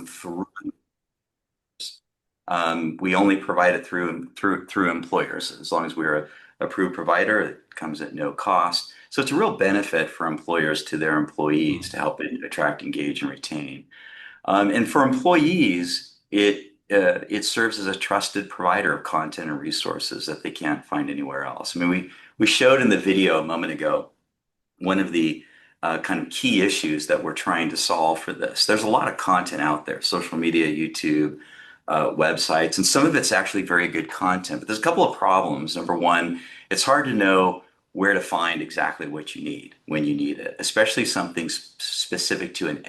through we only provide it through employers. As long as we're a approved provider, it comes at no cost. So it's a real benefit for employers to their employees to help attract, engage, and retain. And for employees, it serves as a trusted provider of content and resources that they can't find anywhere else. I mean, we showed in the video a moment ago one of the kind of key issues that we're trying to solve for this. There's a lot of content out there, social media, YouTube, websites, and some of it's actually very good content. But there's a couple of problems. Number one, it's hard to know where to find exactly what you need when you need it, especially something specific to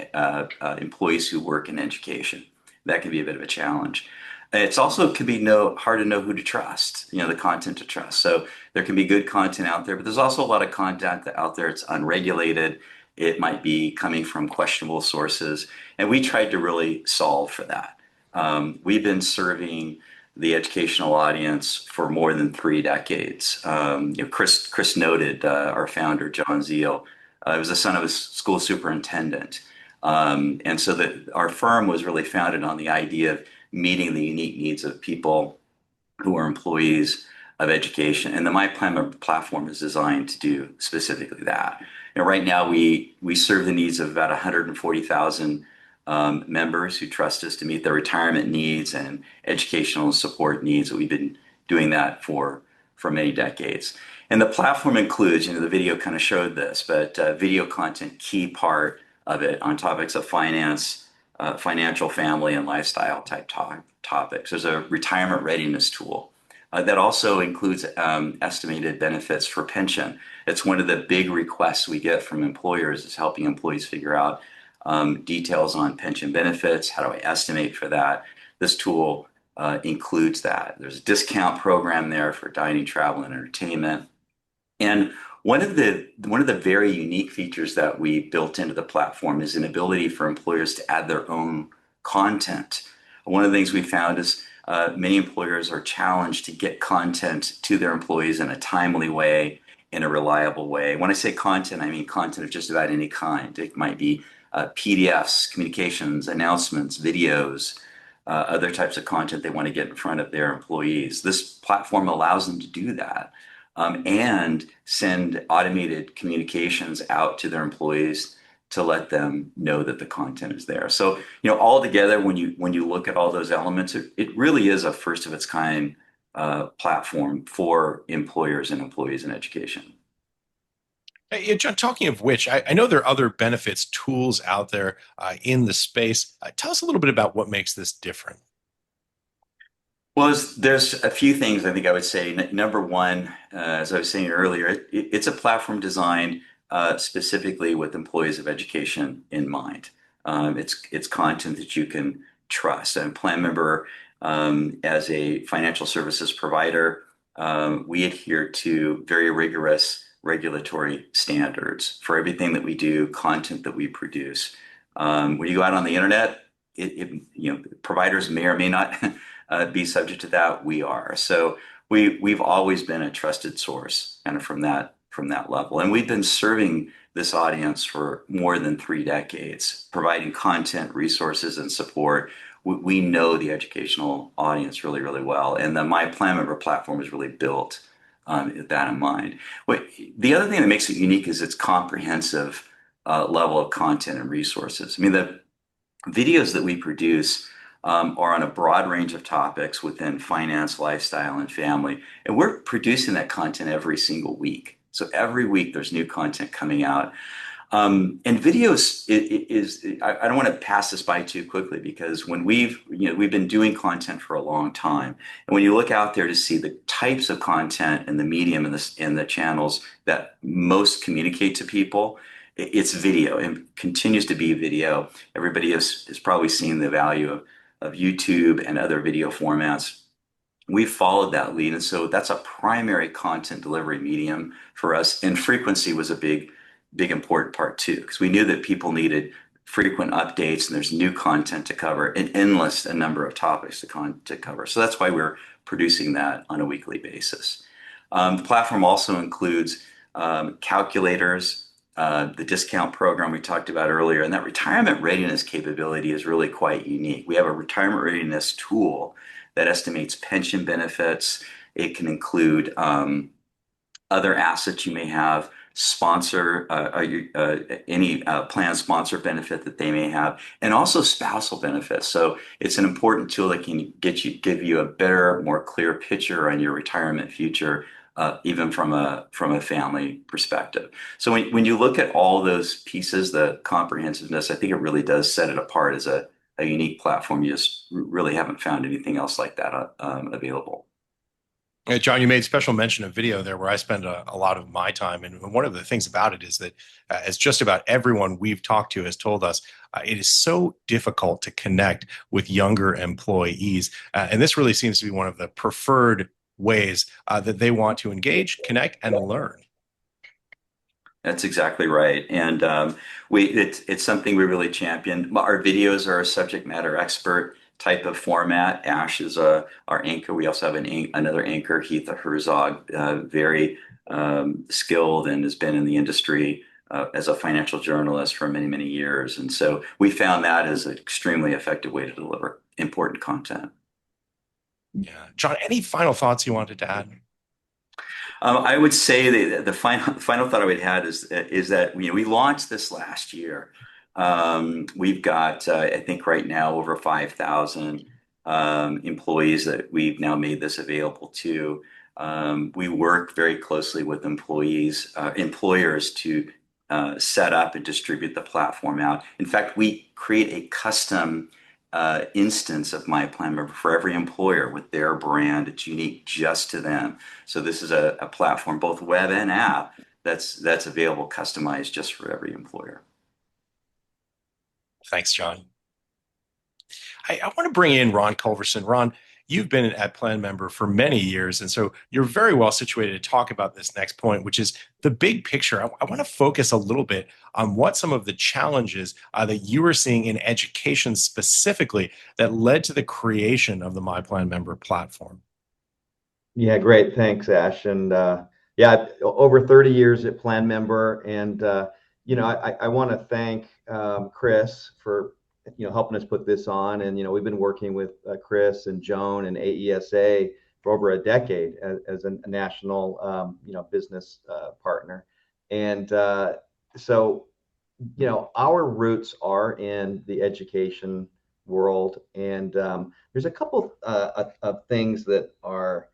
employees who work in education. That can be a bit of a challenge. It's also can be hard to know who to trust, the content to trust. So there can be good content out there, but there's also a lot of content out there. It's unregulated. It might be coming from questionable sources. And we tried to really solve for that. We've been serving the educational audience for more than 3 decades. Chris noted our founder, John Zeal, was the son of a school superintendent. And so that our firm was really founded on the idea of meeting the unique needs of people who are employees of education. And the myPlanMember platform is designed to do specifically that. And right now we serve the needs of about 140,000 members who trust us to meet their retirement needs and educational support needs. We've been doing that for many decades. And the platform includes, the video kind of showed this, but video content, key part of it on topics of finance, financial, family, and lifestyle type topics. There's a retirement readiness tool that also includes estimated benefits for pension. It's one of the big requests we get from employers is helping employees figure out details on pension benefits. How do I estimate for that? This tool includes that. There's a discount program there for dining, travel, and entertainment. And one of the very unique features that we built into the platform is an ability for employers to add their own content. One of the things we found is many employers are challenged to get content to their employees in a timely way, in a reliable way. When I say content, I mean content of just about any kind. It might be PDFs, communications, announcements, videos, other types of content they want to get in front of their employees. This platform allows them to do that. And send automated communications out to their employees to let them know that the content is there. So, all together, when you look at all those elements, it really is a first of its kind platform for employers and employees in education. Hey, John, talking of which, I know there are other benefits tools out there in the space. Tell us a little bit about what makes this different. Well, there's a few things I think I would say. Number one, as I was saying earlier, it's a platform designed specifically with employees of education in mind. It's content that you can trust. And PlanMember, as a financial services provider, we adhere to very rigorous regulatory standards for everything that we do, content that we produce. When you go out on the internet, providers may or may not be subject to that. We are. So we've always been a trusted source kind of from that level. And we've been serving this audience for more than 3 decades, providing content, resources, and support. We know the educational audience really, really well. And the myPlanMember platform is really built with that in mind. The other thing that makes it unique is its comprehensive level of content and resources. I mean, the videos that we produce are on a broad range of topics within finance, lifestyle, and family. And we're producing that content every single week. So every week there's new content coming out. And videos I don't want to pass this by too quickly because when we've been doing content for a long time. And when you look out there to see the types of content and the medium and the channels that most communicate to people, it's video and continues to be video. Everybody has probably seen the value of YouTube and other video formats. We've followed that lead. And so that's a primary content delivery medium for us. And frequency was a big important part too, because we knew that people needed frequent updates and there's new content to cover, an endless number of topics to cover. So that's why we're producing that on a weekly basis. The platform also includes calculators, the discount program we talked about earlier, and that retirement readiness capability is really quite unique. We have a retirement readiness tool that estimates pension benefits. It can include other assets you may have, any plan sponsor benefit that they may have, and also spousal benefits. So it's an important tool that can give you a better, more clear picture on your retirement future, even from a family perspective. So when you look at all those pieces, the comprehensiveness, I think it really does set it apart as a unique platform. You just really haven't found anything else like that available. John, you made special mention of video there where I spend a lot of my time. And one of the things about it is that, as just about everyone we've talked to has told us, it is so difficult to connect with younger employees. And this really seems to be one of the preferred ways that they want to engage, connect, and learn. That's exactly right, and it's something we really champion. Our videos are a subject matter expert type of format. Ash is our anchor. We also have another anchor, Heath Herzog, very skilled and has been in the industry as a financial journalist for many, many years. And so we found that as an extremely effective way to deliver important content. Yeah. John, any final thoughts you wanted to add? I would say the final thought I would have is that we launched this last year. We've got I think right now over 5,000 employees that we've now made this available to. We work very closely with employers to set up and distribute the platform out. In fact, we create a custom instance of myPlanMember for every employer with their brand. It's unique just to them. So this is a platform, both web and app, that's available, customized just for every employer. Thanks, John. I want to bring in Ron Culverson. Ron, you've been at PlanMember for many years, and so you're very well situated to talk about this next point, which is the big picture. I want to focus a little bit on what some of the challenges that you were seeing in education specifically that led to the creation of the myPlanMember platform. Yeah, great. Thanks, Ash. And yeah, over 30 years at PlanMember, and I want to thank Chris for helping us put this on. And we've been working with Chris and Joan and AESA for over a decade as a national business partner. And so our roots are in the education world, and there's a couple of things that are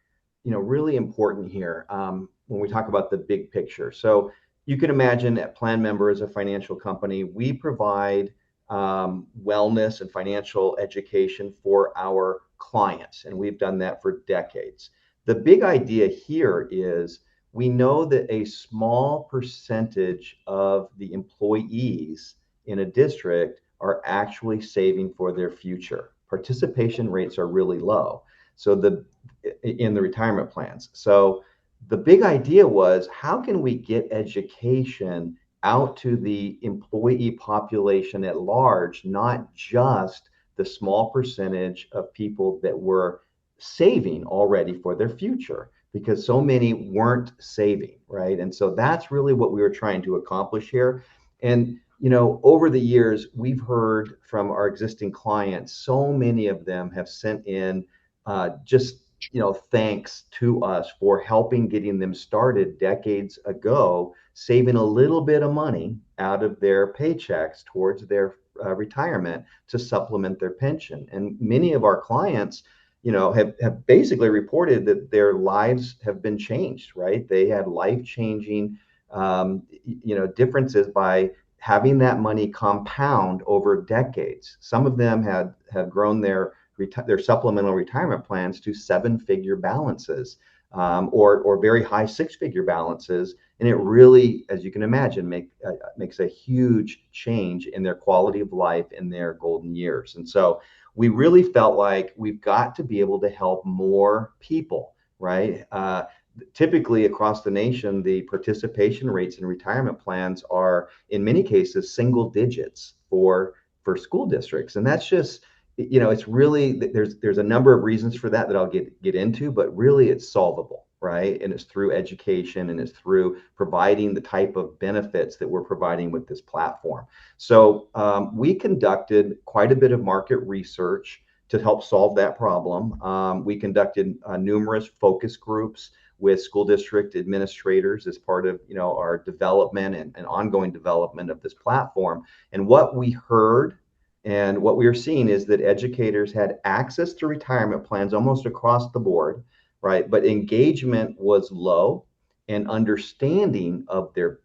really important here when we talk about the big picture. So you can imagine at PlanMember as a financial company, we provide wellness and financial education for our clients, and we've done that for decades. The big idea here is we know that a small percentage of the employees in a district are actually saving for their future. Participation rates are really low. So in the retirement plans. So the big idea was, how can we get education out to the employee population at large, not just the small percentage of people that were saving already for their future, because so many weren't saving, right? And so that's really what we were trying to accomplish here. And over the years, we've heard from our existing clients, so many of them have sent in just thanks to us for helping getting them started decades ago, saving a little bit of money out of their paychecks towards their retirement to supplement their pension. And many of our clients, have basically reported that their lives have been changed, right? They had life-changing, differences by having that money compound over decades. Some of them have grown their supplemental retirement plans to seven-figure balances, or very high six-figure balances, and it really, as you can imagine, makes a huge change in their quality of life in their golden years. And so we really felt like we've got to be able to help more people, right? Typically across the nation, the participation rates in retirement plans are, in many cases, single digits for school districts, and that's just it's really, there's a number of reasons for that I'll get into, but really it's solvable, right? And it's through education and it's through providing the type of benefits that we're providing with this platform. So we conducted quite a bit of market research to help solve that problem. We conducted numerous focus groups with school district administrators as part of our development and ongoing development of this platform. And what we heard and what we are seeing is that educators had access to retirement plans almost across the board, right? But engagement was low, and understanding of their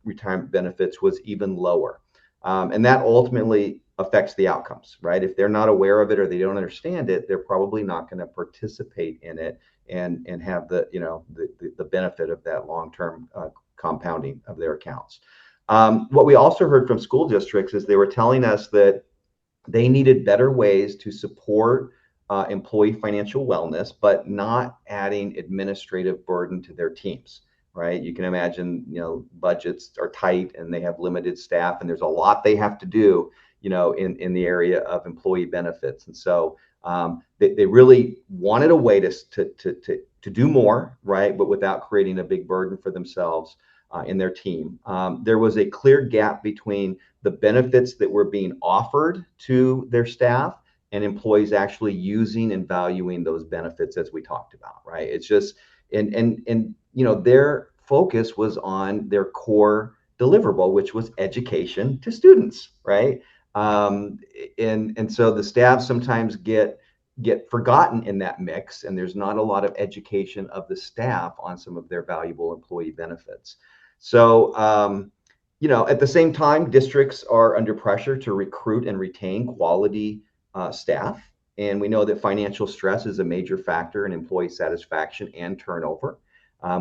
retirement benefits was even lower. And that ultimately affects the outcomes, right? If they're not aware of it or they don't understand it, they're probably not going to participate in it and have the benefit of that long-term compounding of their accounts. What we also heard from school districts is they were telling us that they needed better ways to support employee financial wellness, but not adding administrative burden to their teams, right? You can imagine, budgets are tight and they have limited staff, and there's a lot they have to do, in the area of employee benefits. And so they really wanted a way to do more, right? But without creating a big burden for themselves in their team. There was a clear gap between the benefits that were being offered to their staff and employees actually using and valuing those benefits, as we talked about, right? It's just and their focus was on their core deliverable, which was education to students, right? And so the staff sometimes get forgotten in that mix, and there's not a lot of education of the staff on some of their valuable employee benefits. So at the same time, districts are under pressure to recruit and retain quality staff. And we know that financial stress is a major factor in employee satisfaction and turnover.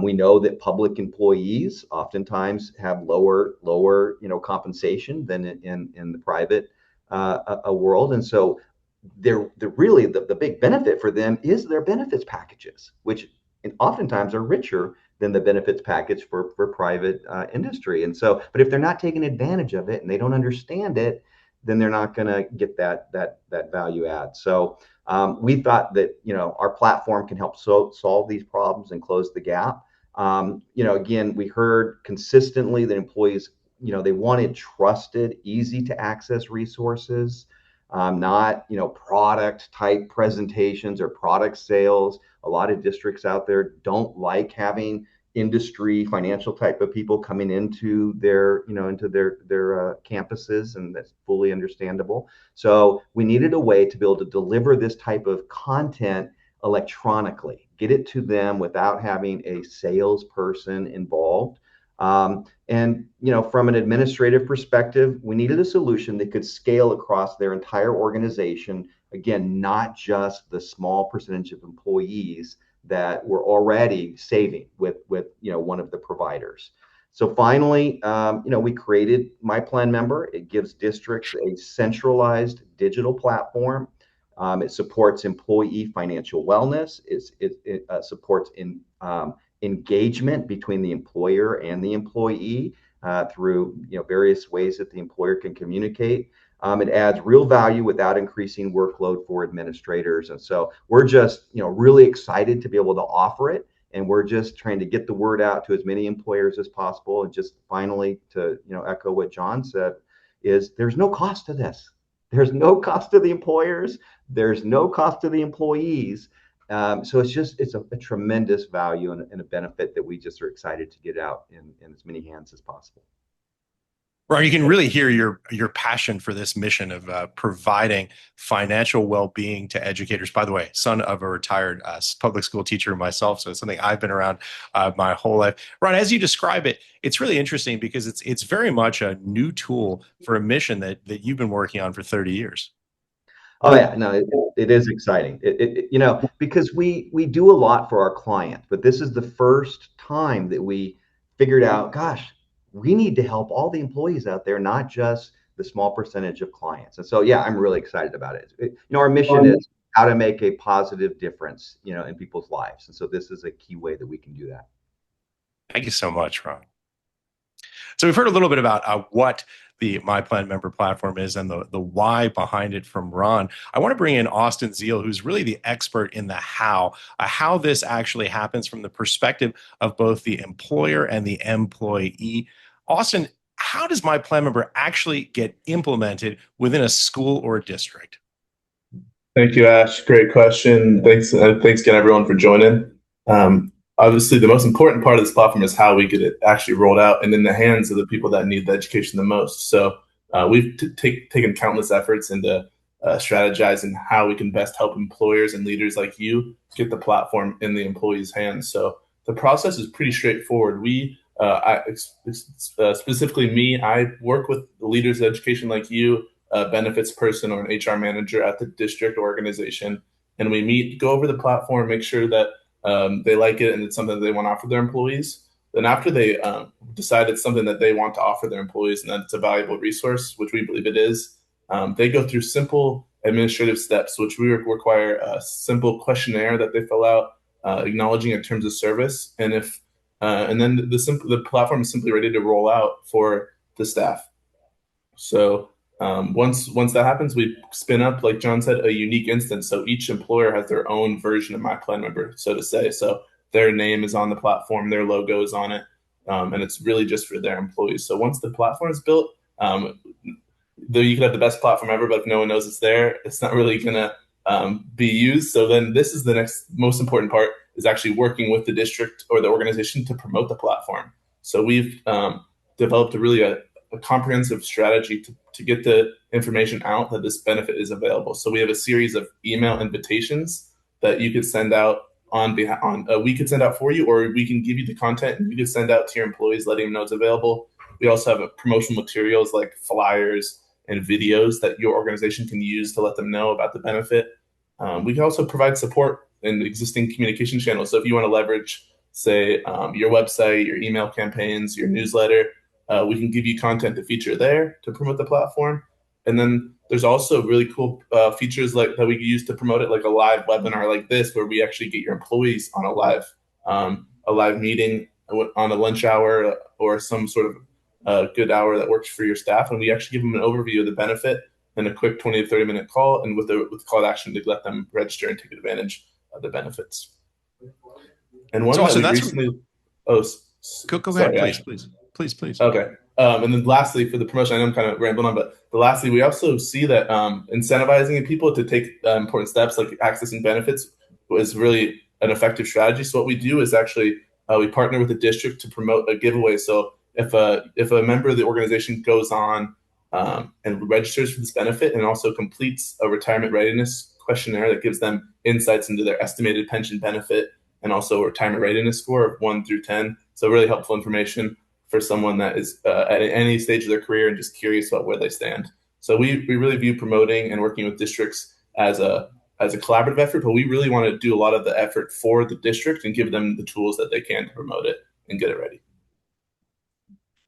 We know that public employees oftentimes have lower compensation than in the private world. And so they're really the big benefit for them is their benefits packages, which oftentimes are richer than the benefits package for private industry. And so, but if they're not taking advantage of it and they don't understand it, then they're not going to get that value add. So we thought that our platform can help solve these problems and close the gap. Again, we heard consistently that employees they wanted trusted, easy to access resources, not product type presentations or product sales. A lot of districts out there don't like having industry financial type of people coming into their campuses, and that's fully understandable. So we needed a way to be able to deliver this type of content electronically, get it to them without having a salesperson involved. And from an administrative perspective, we needed a solution that could scale across their entire organization. Again, not just the small percentage of employees that were already saving with one of the providers. So finally, we created myPlanMember. It gives districts a centralized digital platform. It supports employee financial wellness. It supports engagement between the employer and the employee through various ways that the employer can communicate. It adds real value without increasing workload for administrators. And so we're just really excited to be able to offer it. And we're just trying to get the word out to as many employers as possible. And just finally, to echo what John said, is there's no cost to this. There's no cost to the employers. There's no cost to the employees. So it's a tremendous value and a benefit that we just are excited to get out in as many hands as possible. Ron, you can really hear your passion for this mission of providing financial well-being to educators. By the way, son of a retired public school teacher myself, so it's something I've been around my whole life. Ron, as you describe it, it's really interesting because it's very much a new tool for a mission that you've been working on for 30 years. Oh yeah, no, it is exciting. Because we do a lot for our client, but this is the first time that we figured out, gosh, we need to help all the employees out there, not just the small percentage of clients. And so, yeah, I'm really excited about it. Our mission is how to make a positive difference, in people's lives. And so this is a key way that we can do that. Thank you so much, Ron. So we've heard a little bit about what the myPlanMember platform is and the why behind it from Ron. I want to bring in Austin Zeal, who's really the expert in the how this actually happens from the perspective of both the employer and the employee. Austin, how does myPlanMember actually get implemented within a school or a district? Thank you, Ash. Great question. Thanks again, everyone, for joining. Obviously, the most important part of this platform is how we get it actually rolled out and in the hands of the people that need the education the most. So we've taken countless efforts into strategizing how we can best help employers and leaders like you get the platform in the employees' hands. So the process is pretty straightforward. Specifically me, I work with leaders of education like you, a benefits person or an HR manager at the district organization, and we meet, go over the platform, make sure that they like it and it's something that they want to offer their employees. Then after they decide it's something that they want to offer their employees and that it's a valuable resource, which we believe it is, they go through simple administrative steps, which we require a simple questionnaire that they fill out, acknowledging in terms of service, and then the platform is simply ready to roll out for the staff. So once that happens, we spin up, like John said, a unique instance. So each employer has their own version of myPlanMember, so to say. So their name is on the platform, their logo is on it, and it's really just for their employees. So once the platform is built, though you could have the best platform ever, but if no one knows it's there, it's not really going to be used. So then this is the next most important part, is actually working with the district or the organization to promote the platform. So we've developed a comprehensive strategy to get the information out that this benefit is available. So we have a series of email invitations that you could send out we could send out for you, or we can give you the content and you could send out to your employees, letting them know it's available. We also have promotional materials like flyers and videos that your organization can use to let them know about the benefit. We can also provide support in existing communication channels. So if you want to leverage, say, your website, your email campaigns, your newsletter, we can give you content to feature there to promote the platform. And then there's also really cool features like that we can use to promote it, like a live webinar like this, where we actually get your employees on a live meeting on a lunch hour or some sort of good hour that works for your staff. And we actually give them an overview of the benefit and a quick 20 to 30 minute call, and with call to action to let them register and take advantage of the benefits. And one that we recently, go ahead, please. Okay. And then lastly, for the promotion, I know I'm kind of rambling on, but lastly, we also see that incentivizing people to take important steps like accessing benefits is really an effective strategy. So what we do is actually we partner with the district to promote a giveaway. So if a member of the organization goes on and registers for this benefit and also completes a retirement readiness questionnaire that gives them insights into their estimated pension benefit and also a retirement readiness score of 1 through 10. So really helpful information for someone that is at any stage of their career and just curious about where they stand. So we really view promoting and working with districts as a collaborative effort, but we really want to do a lot of the effort for the district and give them the tools that they can to promote it and get it ready.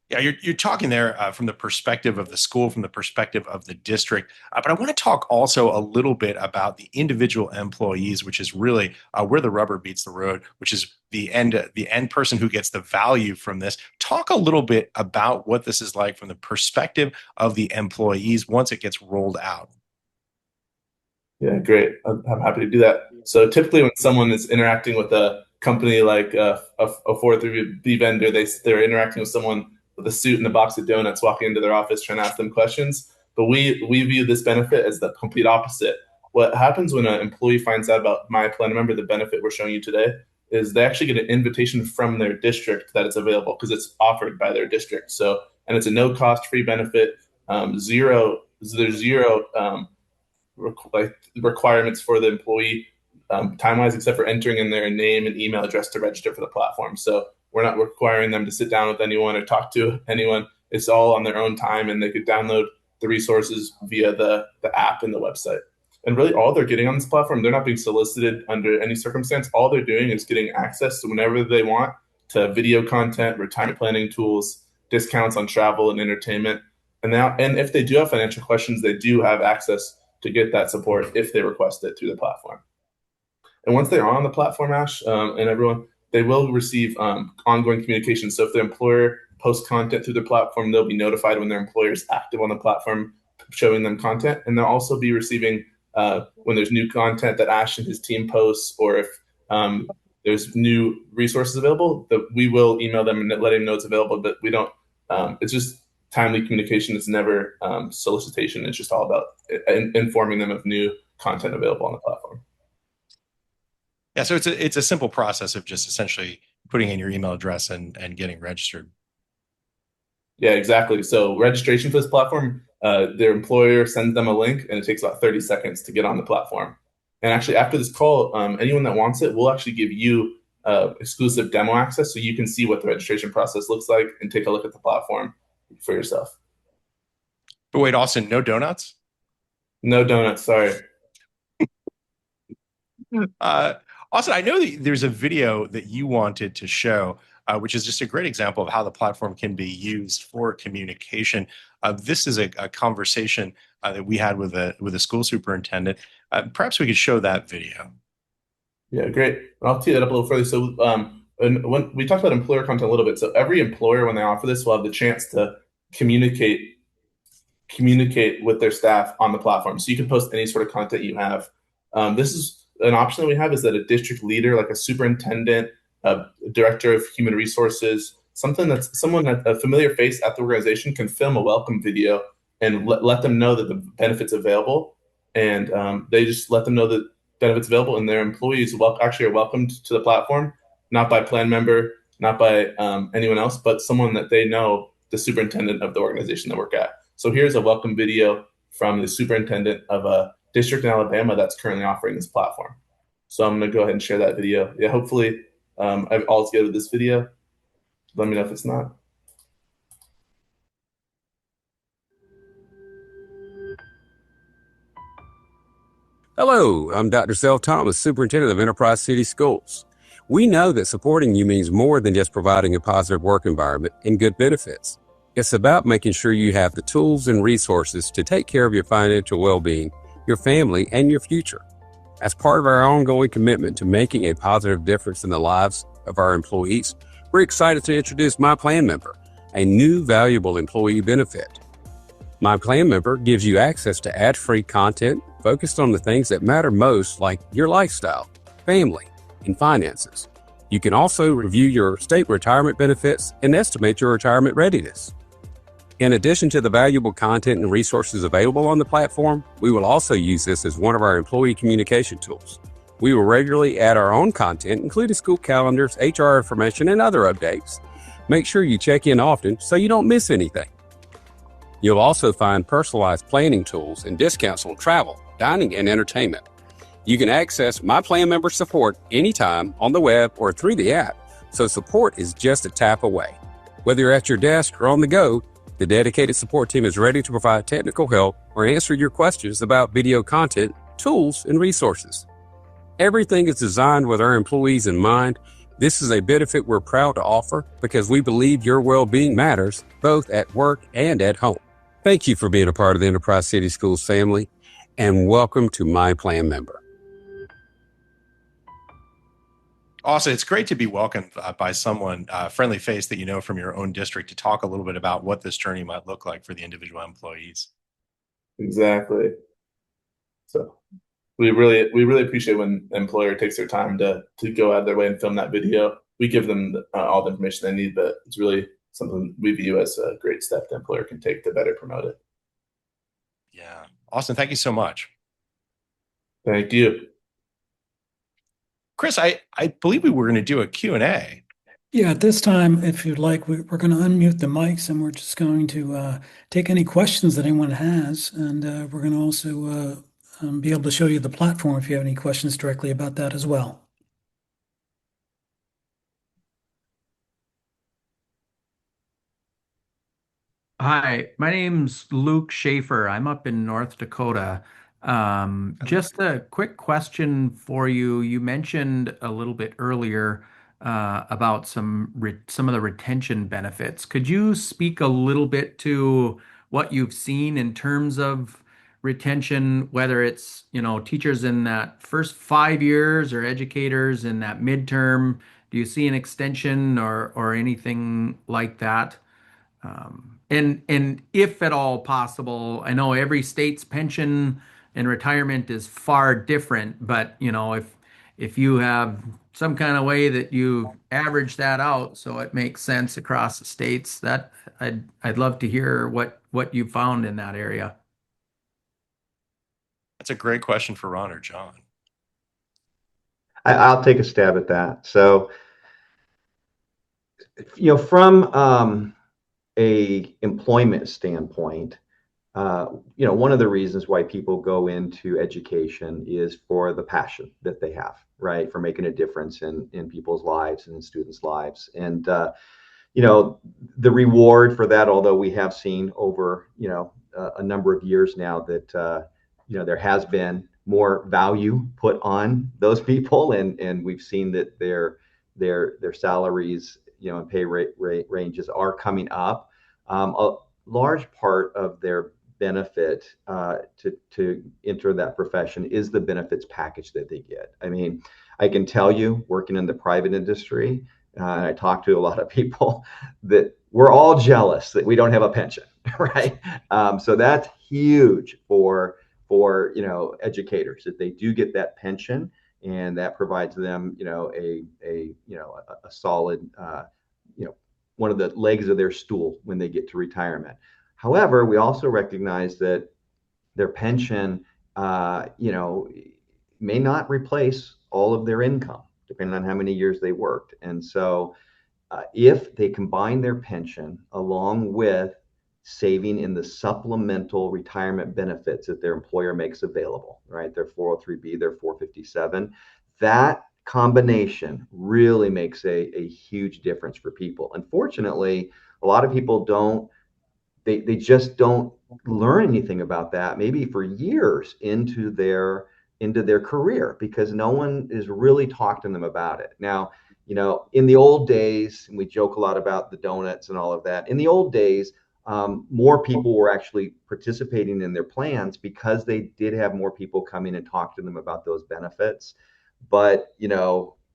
Yeah, you're talking there from the perspective of the school, from the perspective of the district. But I want to talk also a little bit about the individual employees, which is really where the rubber meets the road, which is the end person who gets the value from this. Talk a little bit about what this is like from the perspective of the employees once it gets rolled out. Yeah, great. I'm happy to do that. So typically when someone is interacting with a company like a 403B vendor, they're interacting with someone with a suit and a box of donuts walking into their office trying to ask them questions. But we view this benefit as the complete opposite. What happens when an employee finds out about myPlanMember, the benefit we're showing you today, is they actually get an invitation from their district that it's available because it's offered by their district. So, and it's a no cost free benefit. There's zero requirements for the employee time-wise, except for entering in their name and email address to register for the platform. So we're not requiring them to sit down with anyone or talk to anyone. It's all on their own time, and they could download the resources via the app and the website. And really all they're getting on this platform, they're not being solicited under any circumstance. All they're doing is getting access to whenever they want to video content, retirement planning tools, discounts on travel and entertainment. And if they do have financial questions, they do have access to get that support if they request it through the platform. And once they're on the platform, Ash, and everyone, they will receive ongoing communication. So if the employer post content through the platform, they'll be notified when their employer is active on the platform, showing them content, and they'll also be receiving when there's new content that Ash and his team posts, or if there's new resources available, that we will email them and let them know it's available. But we don't. It's just timely communication. It's never solicitation. It's just all about informing them of new content available on the platform. Yeah, so it's a simple process of just essentially putting in your email address and getting registered. Yeah, exactly. So registration for this platform, their employer sends them a link, and it takes about 30 seconds to get on the platform. And actually, after this call, anyone that wants it, we'll actually give you exclusive demo access, so you can see what the registration process looks like and take a look at the platform for yourself. But wait, Austin, no donuts? No donuts, sorry. Austin, I know that there's a video that you wanted to show, which is just a great example of how the platform can be used for communication. This is a conversation that we had with a school superintendent. Perhaps we could show that video. Yeah, great. I'll tee that up a little further. So, when we talked about employer content a little bit, so every employer, when they offer this, will have the chance to communicate with their staff on the platform. So you can post any sort of content you have. This is an option that we have, is that a district leader, like a superintendent, a director of human resources, someone that a familiar face at the organization, can film a welcome video and let them know that the benefits available, and they just let them know that benefits available, and their employees actually are welcomed to the platform, not by plan member, not by anyone else, but someone that they know, the superintendent of the organization they work at. So here's a welcome video from the superintendent of a district in Alabama that's currently offering this platform. So I'm going to go ahead and share that video. Yeah, hopefully I've all together this video. Let me know if it's not. Hello, I'm Dr. Sel Thomas, Superintendent of Enterprise City Schools. We know that supporting you means more than just providing a positive work environment and good benefits. It's about making sure you have the tools and resources to take care of your financial well-being, your family, and your future. As part of our ongoing commitment to making a positive difference in the lives of our employees, we're excited to introduce myPlanMember, a new valuable employee benefit. myPlanMember gives you access to ad-free content focused on the things that matter most, like your lifestyle, family, and finances. You can also review your state retirement benefits and estimate your retirement readiness. In addition to the valuable content and resources available on the platform, we will also use this as one of our employee communication tools. We will regularly add our own content, including school calendars, HR information, and other updates. Make sure you check in often so you don't miss anything. You'll also find personalized planning tools and discounts on travel, dining, and entertainment. You can access myPlanMember support anytime on the web or through the app, so support is just a tap away. Whether you're at your desk or on the go, the dedicated support team is ready to provide technical help or answer your questions about video content, tools, and resources. Everything is designed with our employees in mind. This is a benefit we're proud to offer because we believe your well-being matters both at work and at home. Thank you for being a part of the Enterprise City Schools family, and welcome to myPlanMember. Also, it's great to be welcomed by someone, friendly face that you know from your own district, to talk a little bit about what this journey might look like for the individual employees. Exactly. So we really appreciate when an employer takes their time to go out of their way and film that video. We give them all the information they need, but it's really something we view as a great step the employer can take to better promote it. Yeah. Austin, thank you so much. Thank you. Chris, I believe we were going to do a Q&A. Yeah, at this time, if you'd like, we're going to unmute the mics, and we're just going to take any questions that anyone has. And we're going to also be able to show you the platform if you have any questions directly about that as well. Hi, my name's Luke Schaefer. I'm up in North Dakota. Just a quick question for you. You mentioned a little bit earlier about some of the retention benefits. Could you speak a little bit to what you've seen in terms of retention, whether it's, teachers in that first 5 years or educators in that midterm? Do you see an extension or anything like that? And if at all possible, I know every state's pension and retirement is far different, but if you have some kind of way that you average that out so it makes sense across the states, that I'd love to hear what you found in that area. That's a great question for Ron or John. I'll take a stab at that. So, from a employment standpoint, one of the reasons why people go into education is for the passion that they have, right, for making a difference in people's lives and in students' lives. And the reward for that, although we have seen over a number of years now that there has been more value put on those people, and we've seen that their salaries, and pay rate ranges are coming up. A large part of their benefit to enter that profession is the benefits package that they get. I mean, I can tell you, working in the private industry, and I talk to a lot of people, that we're all jealous that we don't have a pension, right? So that's huge for educators, that they do get that pension, and that provides them a solid one of the legs of their stool when they get to retirement. However, we also recognize that their pension may not replace all of their income, depending on how many years they worked. And so if they combine their pension along with saving in the supplemental retirement benefits that their employer makes available, right, their 403B, their 457, that combination really makes a huge difference for people. Unfortunately, a lot of people they just don't learn anything about that, maybe for years into their career, because no one is really talking to them about it. Now, in the old days, and we joke a lot about the donuts and all of that, in the old days, more people were actually participating in their plans because they did have more people come in and talk to them about those benefits. But,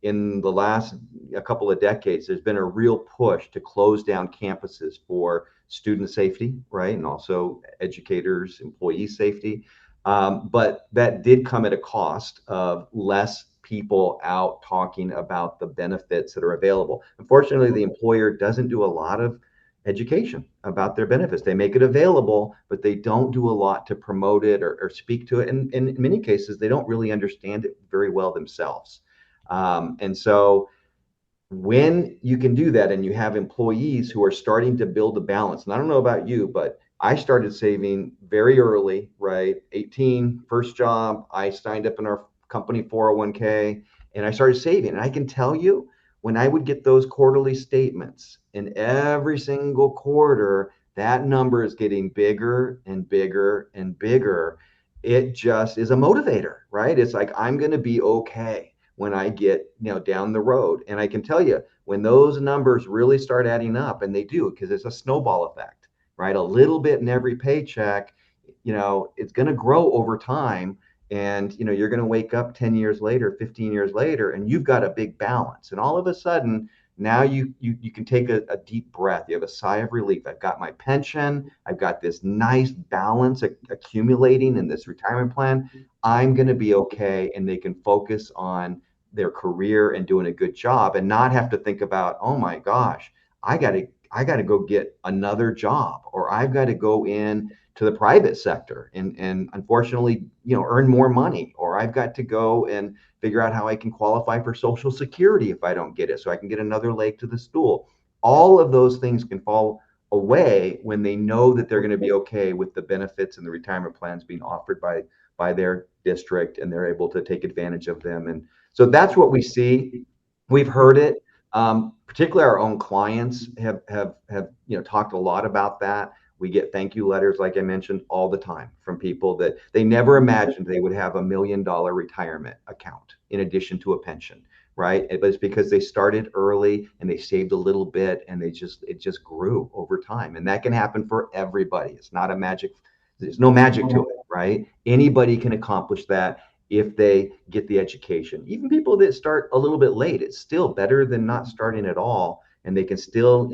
in the last a couple of decades, there's been a real push to close down campuses for student safety, right? And also educators, employee safety. But that did come at a cost of less people out talking about the benefits that are available. Unfortunately, the employer doesn't do a lot of education about their benefits. They make it available, but they don't do a lot to promote it or speak to it. And in many cases, they don't really understand it very well themselves. And so when you can do that, and you have employees who are starting to build a balance, and I don't know about you, but I started saving very early, right? 18, first job, I signed up in our company 401k, and I started saving. And I can tell you, when I would get those quarterly statements, and every single quarter, that number is getting bigger and bigger and bigger. It just is a motivator, right? It's like, I'm going to be okay when I get down the road. And I can tell you, when those numbers really start adding up, and they do, because it's a snowball effect, right? A little bit in every paycheck, it's going to grow over time. And you're going to wake up 10 years later, 15 years later, and you've got a big balance. And all of a sudden, now you can take a deep breath. You have a sigh of relief. I've got my pension. I've got this nice balance accumulating in this retirement plan. I'm going to be okay. And they can focus on their career and doing a good job, and not have to think about, oh my gosh, I got to go get another job, or I've got to go in to the private sector and unfortunately, earn more money, or I've got to go and figure out how I can qualify for Social Security if I don't get it, so I can get another leg to the stool. All of those things can fall away when they know that they're going to be okay with the benefits and the retirement plans being offered by their district, and they're able to take advantage of them. And so that's what we see. We've heard it. Particularly our own clients have talked a lot about that. We get thank you letters, like I mentioned, all the time from people that they never imagined they would have $1 million retirement account in addition to a pension, right? It was because they started early and they saved a little bit, and it just grew over time. And that can happen for everybody. It's not a magic. There's no magic to it, right? Anybody can accomplish that if they get the education. Even people that start a little bit late, it's still better than not starting at all. and they can still,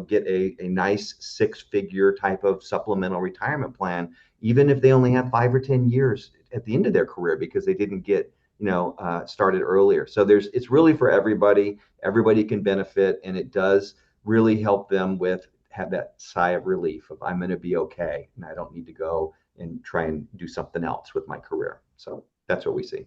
get a nice six-figure type of supplemental retirement plan, even if they only have 5 or 10 years at the end of their career because they didn't get, started earlier. So it's really for everybody. Everybody can benefit, and it does really help them have that sigh of relief of I'm going to be okay, and I don't need to go and try and do something else with my career. So that's what we see.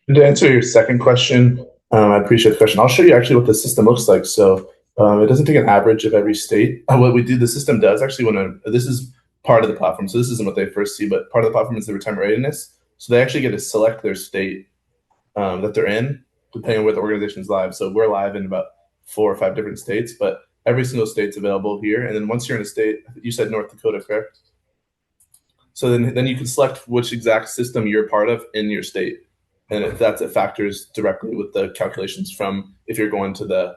And to answer your second question, I appreciate the question. I'll show you actually what the system looks like. So it doesn't take an average of every state. What we do, the system does actually this is part of the platform. So this isn't what they first see, but part of the platform is the retirement readiness. So they actually get to select their state that they're in, depending on where the organization's live. So we're live in about 4 or 5 different states, but every single state's available here. And then once you're in a state, you said North Dakota, correct? So then you can select which exact system you're part of in your state. And if that's, it factors directly with the calculations from if you're going to the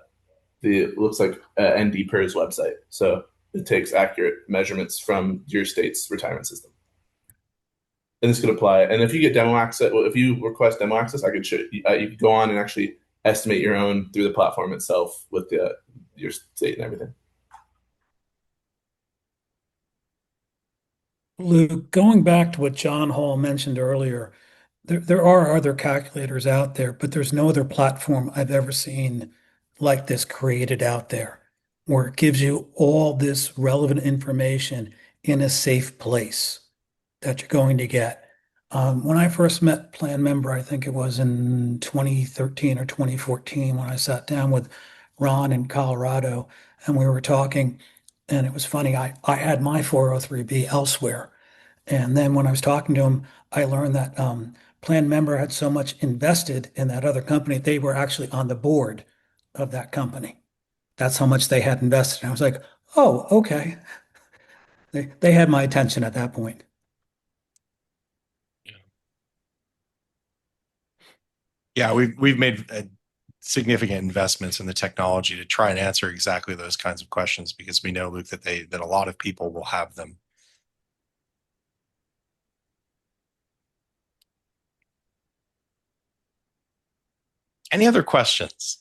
it looks like ND PERS website. So it takes accurate measurements from your state's retirement system. And this could apply. And if you get demo access, if you request demo access, I could show you. You could go on and actually estimate your own through the platform itself with your state and everything. Luke, going back to what John Hall mentioned earlier, there are other calculators out there, but there's no other platform I've ever seen like this created out there, where it gives you all this relevant information in a safe place that you're going to get. When I first met PlanMember, I think it was in 2013 or 2014, when I sat down with Ron in Colorado and we were talking, and it was funny. I had my 403B elsewhere. And then when I was talking to him, I learned that PlanMember had so much invested in that other company, they were actually on the board of that company. That's how much they had invested. And I was like, oh, okay. They had my attention at that point. Yeah, we've made significant investments in the technology to try and answer exactly those kinds of questions because we know, Luke, that a lot of people will have them. Any other questions?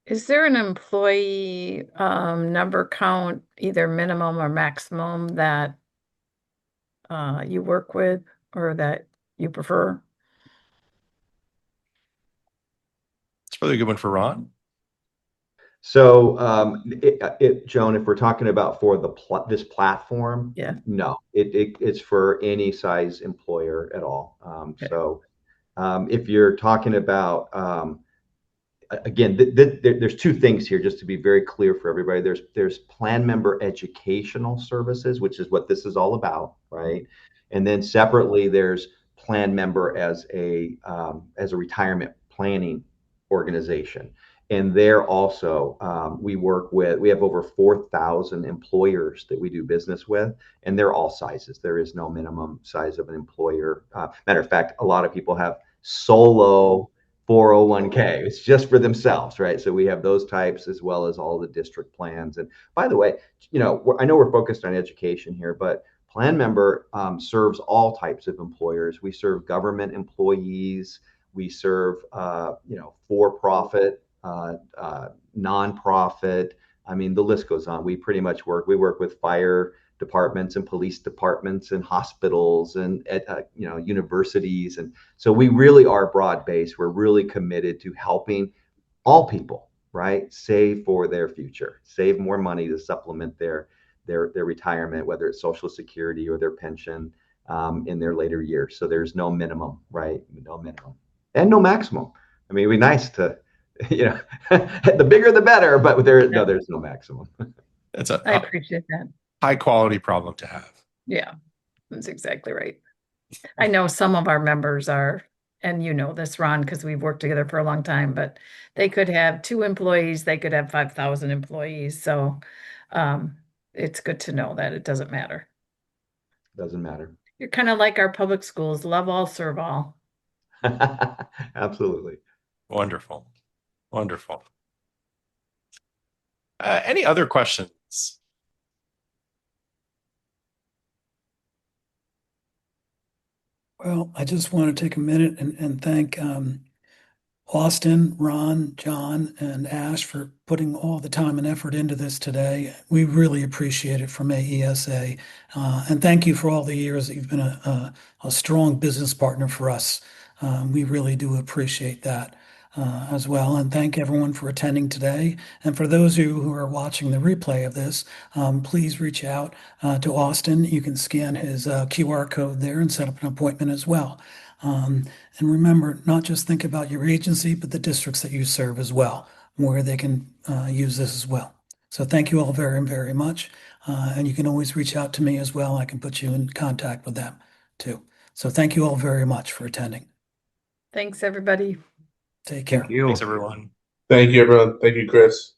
Is there an employee number count, either minimum or maximum, that you work with or that you prefer? It's probably a good one for Ron. So, Joan, if we're talking about for this platform, Yeah. no, it's for any size employer at all. Okay. So, if you're talking about, again, there's 2 things here, just to be very clear for everybody. There's PlanMember educational services, which is what this is all about, right? And then separately, there's PlanMember as a retirement planning organization. And there also, we have over 4,000 employers that we do business with, and they're all sizes. There is no minimum size of an employer. Matter of fact, a lot of people have solo 401k. It's just for themselves, right? So we have those types as well as all the district plans. And by the way, I know we're focused on education here, but PlanMember serves all types of employers. We serve government employees. We serve, for-profit, nonprofit. I mean, the list goes on. We work with fire departments and police departments and hospitals and universities. And so we really are broad based. We're really committed to helping all people, right, save for their future, save more money to supplement their retirement, whether it's Social Security or their pension in their later years. So there's no minimum, right? No minimum and no maximum. I mean, it'd be nice to, the bigger the better, but there's no maximum. I appreciate that. High quality problem to have. Yeah, that's exactly right. I know some of our members are, and you know this, Ron, because we've worked together for a long time, but they could have 2 employees, they could have 5,000 employees. So it's good to know that it doesn't matter. Doesn't matter. You're kind of like our public schools, love all, serve all. Absolutely. Wonderful. Wonderful. Any other questions? Well, I just want to take a minute and thank Austin, Ron, John, and Ash for putting all the time and effort into this today. We really appreciate it from AESA. And thank you for all the years that you've been a strong business partner for us. We really do appreciate that as well. And thank everyone for attending today. And for those of you who are watching the replay of this, please reach out to Austin. You can scan his QR code there and set up an appointment as well. And remember, not just think about your agency, but the districts that you serve as well, where they can use this as well. So thank you all very, very much. And you can always reach out to me as well. I can put you in contact with them too. So thank you all very much for attending. Thanks, everybody. Take care. Thank you. Thanks, everyone. Thank you, everyone. Thank you, Chris.